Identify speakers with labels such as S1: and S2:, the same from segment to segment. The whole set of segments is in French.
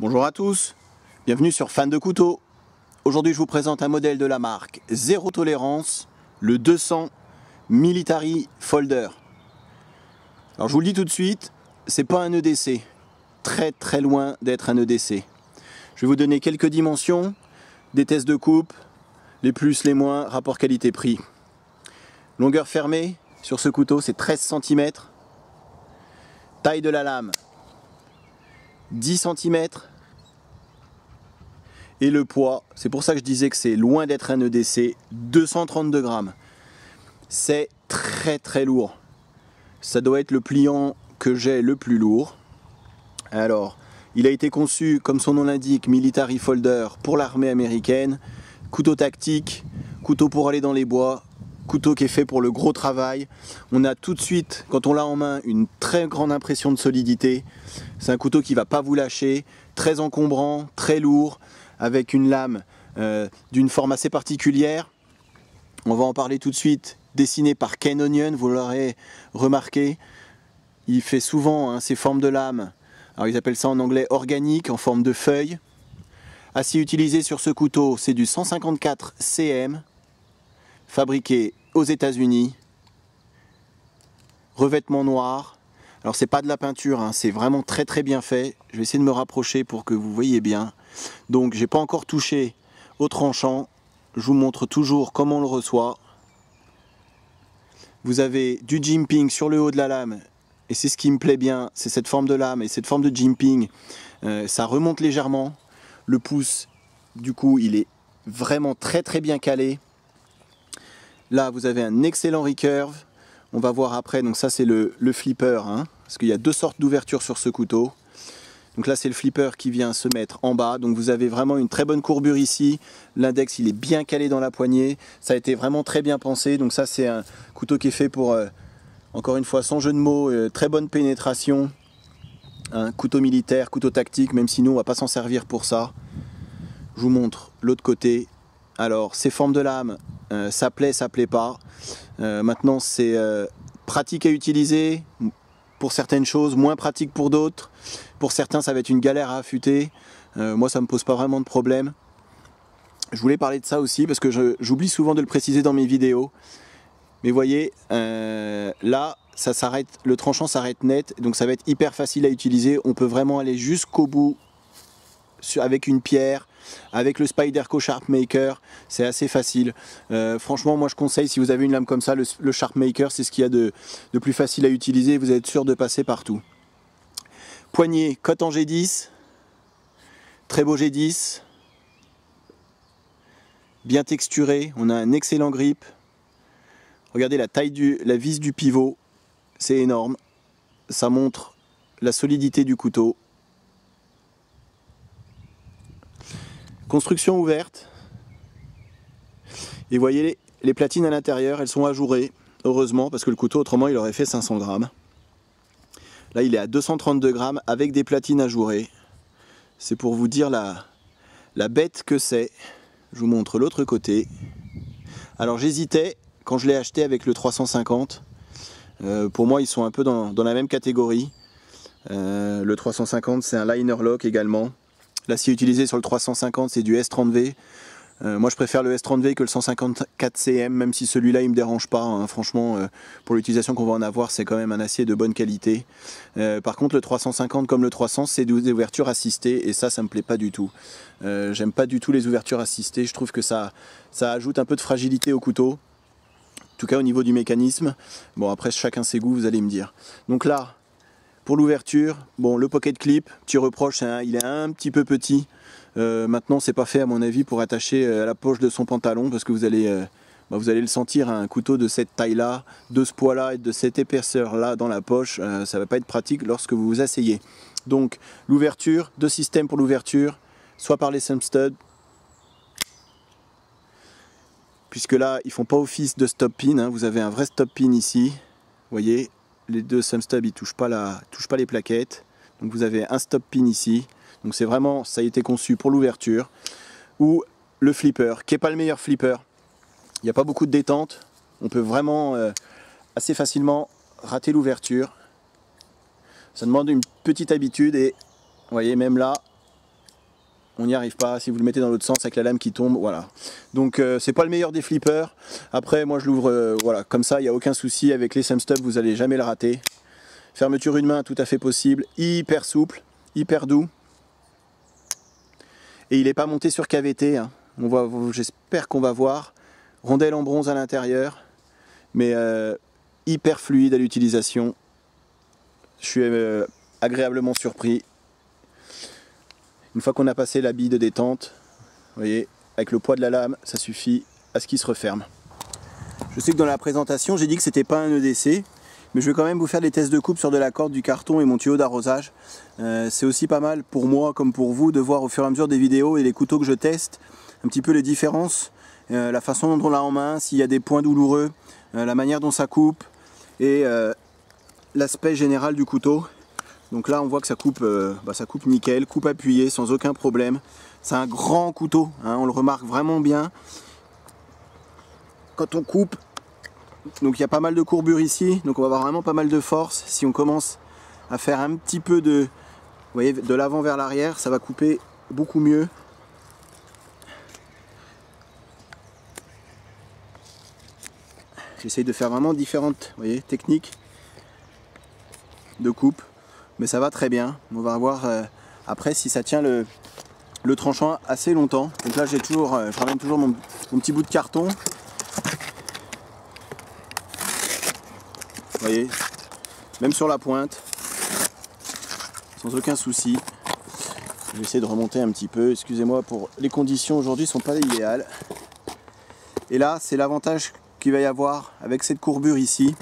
S1: Bonjour à tous, bienvenue sur Fan de Couteaux. Aujourd'hui je vous présente un modèle de la marque Zéro Tolérance, le 200 Military Folder. Alors je vous le dis tout de suite, c'est pas un EDC, très loin d'être un EDC. Je vais vous donner quelques dimensions, des tests de coupe, les plus, les moins, rapport qualité-prix. Longueur fermée sur ce couteau c'est 13 cm. Taille de la lame 10 cm. Et le poids, c'est pour ça que je disais que c'est loin d'être un EDC, 232 grammes. C'est très lourd. Ça doit être le pliant que j'ai le plus lourd. Alors, il a été conçu, comme son nom l'indique, Military Folder pour l'armée américaine. Couteau tactique, couteau pour aller dans les bois, couteau qui est fait pour le gros travail. On a tout de suite, quand on l'a en main, une très grande impression de solidité. C'est un couteau qui ne va pas vous lâcher, très encombrant, très lourd, avec une lame d'une forme assez particulière. On va en parler tout de suite, dessiné par Ken Onion, vous l'aurez remarqué. Il fait souvent ces formes de lames, alors ils appellent ça en anglais organique, en forme de feuille. Acier utilisé sur ce couteau, c'est du 154 cm, fabriqué aux États-Unis. Revêtement noir. Alors c'est pas de la peinture, c'est vraiment très bien fait. Je vais essayer de me rapprocher pour que vous voyez bien. Donc j'ai pas encore touché au tranchant. Je vous montre toujours comment on le reçoit. Vous avez du jimping sur le haut de la lame. Et c'est ce qui me plaît bien, c'est cette forme de lame et cette forme de jimping. Ça remonte légèrement. Le pouce, du coup, il est vraiment très bien calé. Là, vous avez un excellent recurve. On va voir après, donc ça c'est le flipper, parce qu'il y a deux sortes d'ouvertures sur ce couteau. Donc là c'est le flipper qui vient se mettre en bas, donc vous avez vraiment une très bonne courbure ici. L'index il est bien calé dans la poignée, ça a été vraiment très bien pensé. Donc ça c'est un couteau qui est fait pour, encore une fois sans jeu de mots, très bonne pénétration. Un couteau militaire, couteau tactique, même si nous on va pas s'en servir pour ça. Je vous montre l'autre côté. Alors ces formes de lame, ça plaît pas. Maintenant c'est pratique à utiliser pour certaines choses, moins pratique pour d'autres. Pour certains ça va être une galère à affûter. Moi ça me pose pas vraiment de problème. Je voulais parler de ça aussi parce que j'oublie souvent de le préciser dans mes vidéos. Mais vous voyez, là ça s'arrête, le tranchant s'arrête net, donc ça va être hyper facile à utiliser. On peut vraiment aller jusqu'au bout avec une pierre, avec le Spyderco Sharpmaker, c'est assez facile. Franchement, moi je conseille, si vous avez une lame comme ça, le Sharpmaker, c'est ce qu'il y a de plus facile à utiliser, vous êtes sûr de passer partout. Poignée, cote en G10, très beau G10, bien texturé, on a un excellent grip. Regardez la taille la vis du pivot, c'est énorme, ça montre la solidité du couteau. Construction ouverte. Et vous voyez les platines à l'intérieur, elles sont ajourées, heureusement, parce que le couteau autrement il aurait fait 500 grammes. Là il est à 232 grammes avec des platines ajourées. C'est pour vous dire la bête que c'est. Je vous montre l'autre côté. Alors j'hésitais quand je l'ai acheté avec le 350. Pour moi ils sont un peu dans la même catégorie. Le 350 c'est un liner lock également. L'acier utilisé sur le 350 c'est du S30V. Moi je préfère le S30V que le 154 cm, même si celui-là il me dérange pas. Franchement, pour l'utilisation qu'on va en avoir, c'est quand même un acier de bonne qualité. Par contre le 350 comme le 300 c'est des ouvertures assistées et ça me plaît pas du tout. J'aime pas du tout les ouvertures assistées, je trouve que ça ajoute un peu de fragilité au couteau. En tout cas au niveau du mécanisme. Bon après chacun ses goûts, vous allez me dire. Donc là, pour l'ouverture, bon, le pocket clip, petit reproche, il est un petit peu petit. Maintenant, c'est pas fait à mon avis pour attacher à la poche de son pantalon parce que vous allez le sentir, un couteau de cette taille-là, de ce poids-là et de cette épaisseur-là dans la poche, ça va pas être pratique lorsque vous vous asseyez. Donc, l'ouverture, deux systèmes pour l'ouverture, soit par les thumb studs, puisque là, ils font pas office de stop pin, vous avez un vrai stop pin ici, vous voyez. Les deux thumb stubs ils touchent pas les plaquettes, donc vous avez un stop pin ici, donc c'est vraiment, ça a été conçu pour l'ouverture. Ou le flipper, qui n'est pas le meilleur flipper, il n'y a pas beaucoup de détente, on peut vraiment assez facilement rater l'ouverture. Ça demande une petite habitude et vous voyez même là, on n'y arrive pas. Si vous le mettez dans l'autre sens avec la lame qui tombe, voilà. Donc c'est pas le meilleur des flippers. Après moi je l'ouvre voilà, comme ça, il n'y a aucun souci. Avec les Samstop, vous n'allez jamais le rater. Fermeture une main tout à fait possible, hyper souple, hyper doux. Et il n'est pas monté sur KVT, hein. J'espère qu'on va voir. Rondelle en bronze à l'intérieur, mais hyper fluide à l'utilisation. Je suis agréablement surpris. Une fois qu'on a passé la bille de détente, vous voyez, avec le poids de la lame, ça suffit à ce qu'il se referme. Je sais que dans la présentation, j'ai dit que c'était pas un EDC, mais je vais quand même vous faire des tests de coupe sur de la corde, du carton et mon tuyau d'arrosage. C'est aussi pas mal pour moi comme pour vous de voir au fur et à mesure des vidéos et les couteaux que je teste, un petit peu les différences, la façon dont on l'a en main, s'il y a des points douloureux, la manière dont ça coupe et l'aspect général du couteau. Donc là on voit que ça coupe nickel, coupe appuyée sans aucun problème. C'est un grand couteau, hein, on le remarque vraiment bien quand on coupe. Donc il y a pas mal de courbure ici, donc on va avoir vraiment pas mal de force. Si on commence à faire un petit peu de, vous voyez, de l'avant vers l'arrière, ça va couper beaucoup mieux. J'essaye de faire vraiment différentes, vous voyez, techniques de coupe. Mais ça va très bien. On va voir après si ça tient le tranchant assez longtemps. Donc là j'ai toujours, je ramène toujours mon petit bout de carton. Vous voyez, même sur la pointe, sans aucun souci. Je vais essayer de remonter un petit peu. Excusez-moi pour les conditions aujourd'hui sont pas idéales. Et là c'est l'avantage qu'il va y avoir avec cette courbure ici,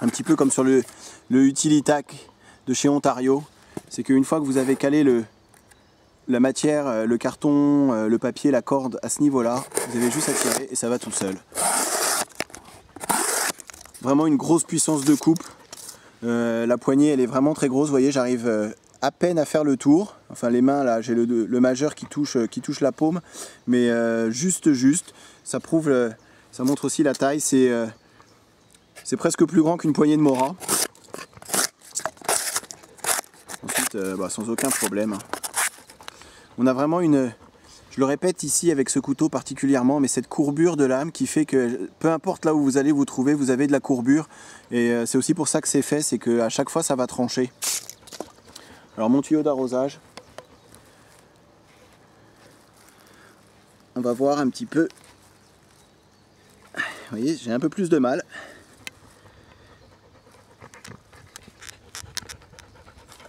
S1: un petit peu comme sur le Utilitac de chez Ontario, c'est qu'une fois que vous avez calé la matière, le carton, le papier, la corde à ce niveau-là, vous avez juste à tirer et ça va tout seul. Vraiment une grosse puissance de coupe. La poignée elle est vraiment très grosse, vous voyez, j'arrive à peine à faire le tour. Enfin les mains là, j'ai le majeur qui touche la paume, mais juste. Ça prouve, ça montre aussi la taille. C'est presque plus grand qu'une poignée de Mora. Ensuite, sans aucun problème. On a vraiment une, je le répète ici avec ce couteau particulièrement, mais cette courbure de lame qui fait que peu importe là où vous allez vous trouver, vous avez de la courbure. Et c'est aussi pour ça que c'est fait, c'est qu'à chaque fois ça va trancher. Alors mon tuyau d'arrosage, on va voir un petit peu. Vous voyez, j'ai un peu plus de mal.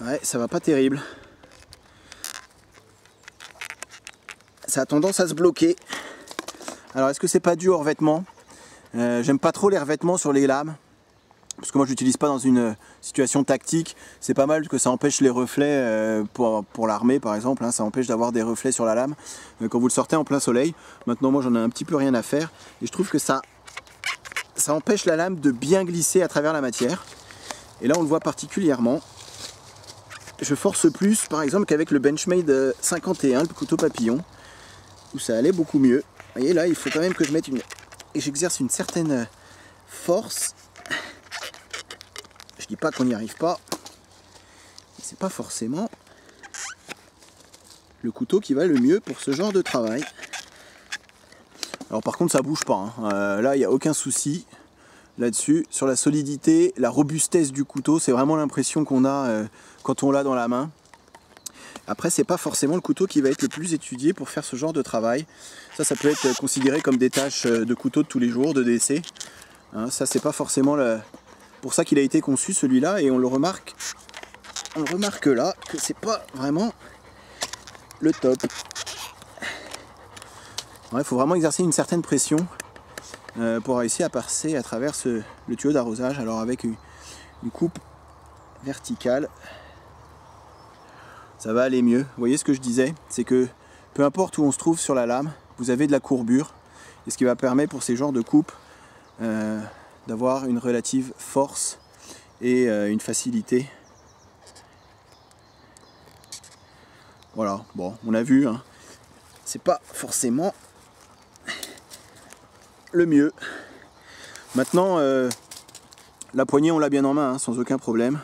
S1: Ouais, ça va pas terrible. Ça a tendance à se bloquer. Alors est-ce que c'est pas dû au revêtement? J'aime pas trop les revêtements sur les lames, parce que moi je l'utilise pas dans une situation tactique. C'est pas mal que ça empêche les reflets pour l'armée par exemple, hein, ça empêche d'avoir des reflets sur la lame quand vous le sortez en plein soleil. Maintenant moi j'en ai un petit peu rien à faire et je trouve que ça empêche la lame de bien glisser à travers la matière. Et là on le voit particulièrement. Je force plus par exemple qu'avec le Benchmade 51, le couteau papillon, où ça allait beaucoup mieux. Vous voyez là il faut quand même que je mette et j'exerce une certaine force. Je dis pas qu'on n'y arrive pas, mais c'est pas forcément le couteau qui va le mieux pour ce genre de travail. Alors par contre ça bouge pas, hein. Là il n'y a aucun souci là-dessus. Sur la solidité, la robustesse du couteau, c'est vraiment l'impression qu'on a quand on l'a dans la main. Après c'est pas forcément le couteau qui va être le plus étudié pour faire ce genre de travail. Ça peut être considéré comme des tâches de couteau de tous les jours, de décès. Hein, ça c'est pas forcément pour ça qu'il a été conçu celui-là, et on le remarque là que c'est pas vraiment le top. Il faut vraiment exercer une certaine pression pour réussir à passer à travers le tuyau d'arrosage. Alors avec une coupe verticale, ça va aller mieux. Vous voyez ce que je disais, c'est que peu importe où on se trouve sur la lame, vous avez de la courbure, et ce qui va permettre pour ces genres de coupes d'avoir une relative force et une facilité. Voilà, bon, on a vu, hein, c'est pas forcément le mieux. Maintenant, la poignée on l'a bien en main, hein, sans aucun problème.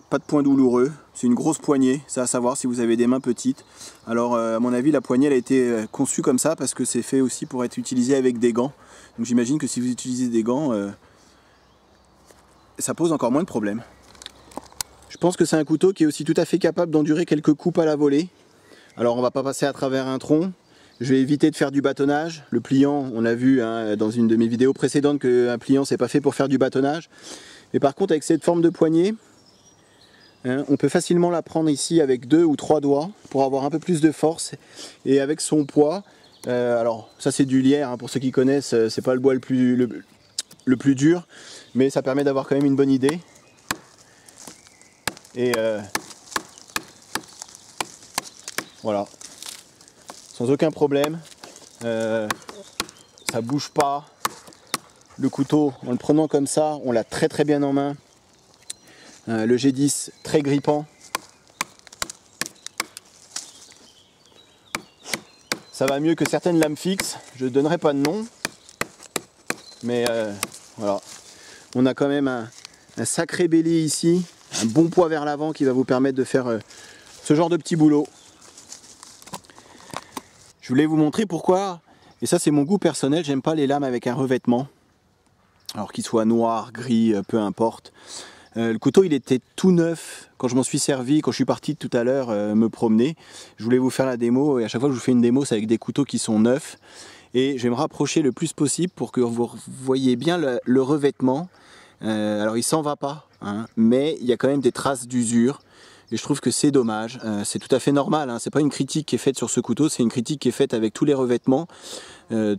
S1: Pas de point douloureux, c'est une grosse poignée, c'est à savoir si vous avez des mains petites. Alors à mon avis la poignée elle a été conçue comme ça parce que c'est fait aussi pour être utilisé avec des gants. Donc j'imagine que si vous utilisez des gants, ça pose encore moins de problèmes. Je pense que c'est un couteau qui est aussi tout à fait capable d'endurer quelques coupes à la volée. Alors on va pas passer à travers un tronc. Je vais éviter de faire du bâtonnage. Le pliant, on a vu hein, dans une de mes vidéos précédentes qu'un pliant c'est pas fait pour faire du bâtonnage. Mais par contre avec cette forme de poignée, hein, on peut facilement la prendre ici avec 2 ou 3 doigts pour avoir un peu plus de force. Et avec son poids, alors ça c'est du lierre, hein, pour ceux qui connaissent, c'est pas le bois le plus dur, mais ça permet d'avoir quand même une bonne idée. Et voilà, sans aucun problème, ça bouge pas. Le couteau, en le prenant comme ça, on l'a très très bien en main. Le G10 très grippant. Ça va mieux que certaines lames fixes, je ne donnerai pas de nom, mais voilà, on a quand même un sacré bélier ici, un bon poids vers l'avant qui va vous permettre de faire ce genre de petit boulot. Je voulais vous montrer pourquoi, et ça c'est mon goût personnel, j'aime pas les lames avec un revêtement, alors qu'il soit noir, gris, peu importe. Le couteau il était tout neuf quand je m'en suis servi, quand je suis parti tout à l'heure me promener. Je voulais vous faire la démo et à chaque fois que je vous fais une démo c'est avec des couteaux qui sont neufs. Et je vais me rapprocher le plus possible pour que vous voyez bien le revêtement. Alors il s'en va pas, hein, mais il y a quand même des traces d'usure. Et je trouve que c'est dommage, c'est tout à fait normal, hein. C'est pas une critique qui est faite sur ce couteau, c'est une critique qui est faite avec tous les revêtements,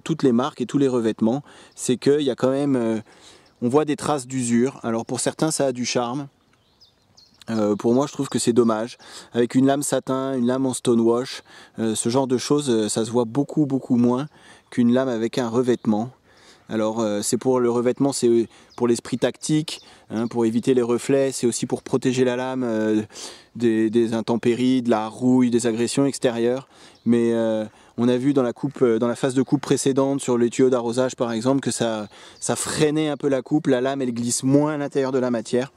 S1: toutes les marques et tous les revêtements. C'est qu'il y a quand même... on voit des traces d'usure. Alors pour certains ça a du charme. Pour moi je trouve que c'est dommage. Avec une lame satin, une lame en stonewash, ce genre de choses ça se voit beaucoup moins qu'une lame avec un revêtement. Alors c'est pour le revêtement, c'est pour l'esprit tactique, hein, pour éviter les reflets, c'est aussi pour protéger la lame des intempéries, de la rouille, des agressions extérieures. Mais on a vu dans la phase de coupe précédente sur les tuyaux d'arrosage par exemple que ça freinait un peu la coupe, la lame elle glisse moins à l'intérieur de la matière.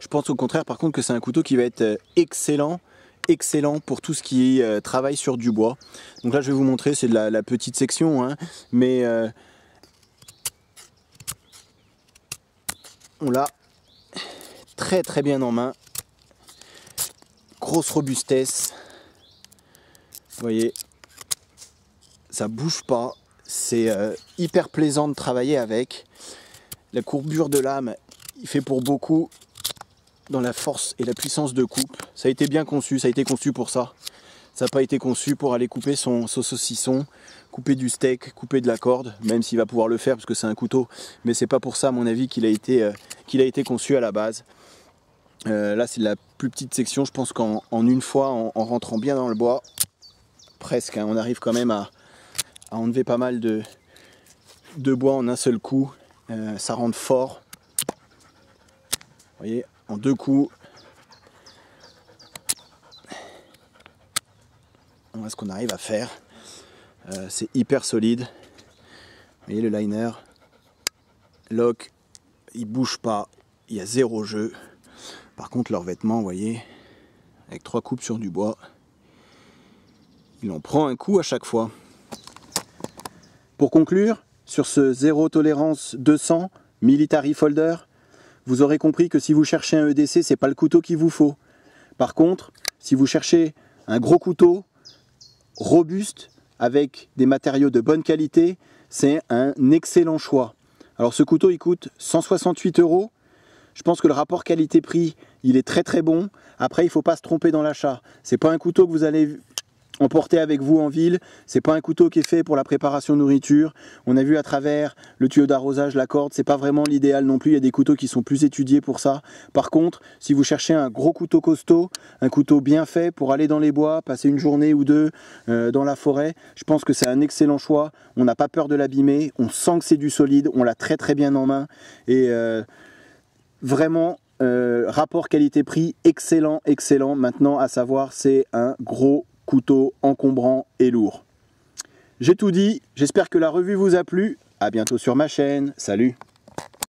S1: Je pense au contraire par contre que c'est un couteau qui va être excellent pour tout ce qui travaille sur du bois. Donc là je vais vous montrer, c'est de la petite section, hein, mais on l'a très très bien en main. Grosse robustesse. Vous voyez, ça bouge pas. C'est hyper plaisant de travailler avec. La courbure de lame, il fait pour beaucoup dans la force et la puissance de coupe. Ça a été bien conçu, ça a été conçu pour ça. Ça n'a pas été conçu pour aller couper son saucisson, couper du steak, couper de la corde, même s'il va pouvoir le faire parce que c'est un couteau. Mais c'est pas pour ça à mon avis qu'il a été conçu à la base. Là c'est la plus petite section, je pense qu'en une fois, en rentrant bien dans le bois, presque, hein, on arrive quand même à enlever pas mal de bois en un seul coup. Ça rentre fort. Vous voyez, en 2 coups. Voilà ce qu'on arrive à faire. C'est hyper solide. Vous voyez le liner. Lock, il bouge pas. Il y a 0 jeu. Par contre, leur vêtement, vous voyez, avec 3 coupes sur du bois, il en prend un coup à chaque fois. Pour conclure, sur ce 0 tolérance 200 Military Folder, vous aurez compris que si vous cherchez un EDC, c'est pas le couteau qu'il vous faut. Par contre, si vous cherchez un gros couteau, robuste, avec des matériaux de bonne qualité, c'est un excellent choix. Alors ce couteau, il coûte 168 €. Je pense que le rapport qualité-prix, il est très très bon. Après, il ne faut pas se tromper dans l'achat. C'est pas un couteau que vous allez emporter avec vous en ville. C'est pas un couteau qui est fait pour la préparation de nourriture. On a vu à travers le tuyau d'arrosage, la corde, c'est pas vraiment l'idéal non plus. Il y a des couteaux qui sont plus étudiés pour ça. Par contre, si vous cherchez un gros couteau costaud, un couteau bien fait pour aller dans les bois, passer une journée ou deux dans la forêt, je pense que c'est un excellent choix. On n'a pas peur de l'abîmer. On sent que c'est du solide. On l'a très très bien en main. Et vraiment, rapport qualité-prix, excellent. Maintenant, à savoir, c'est un gros couteau encombrant et lourd. J'ai tout dit, j'espère que la revue vous a plu. À bientôt sur ma chaîne, salut!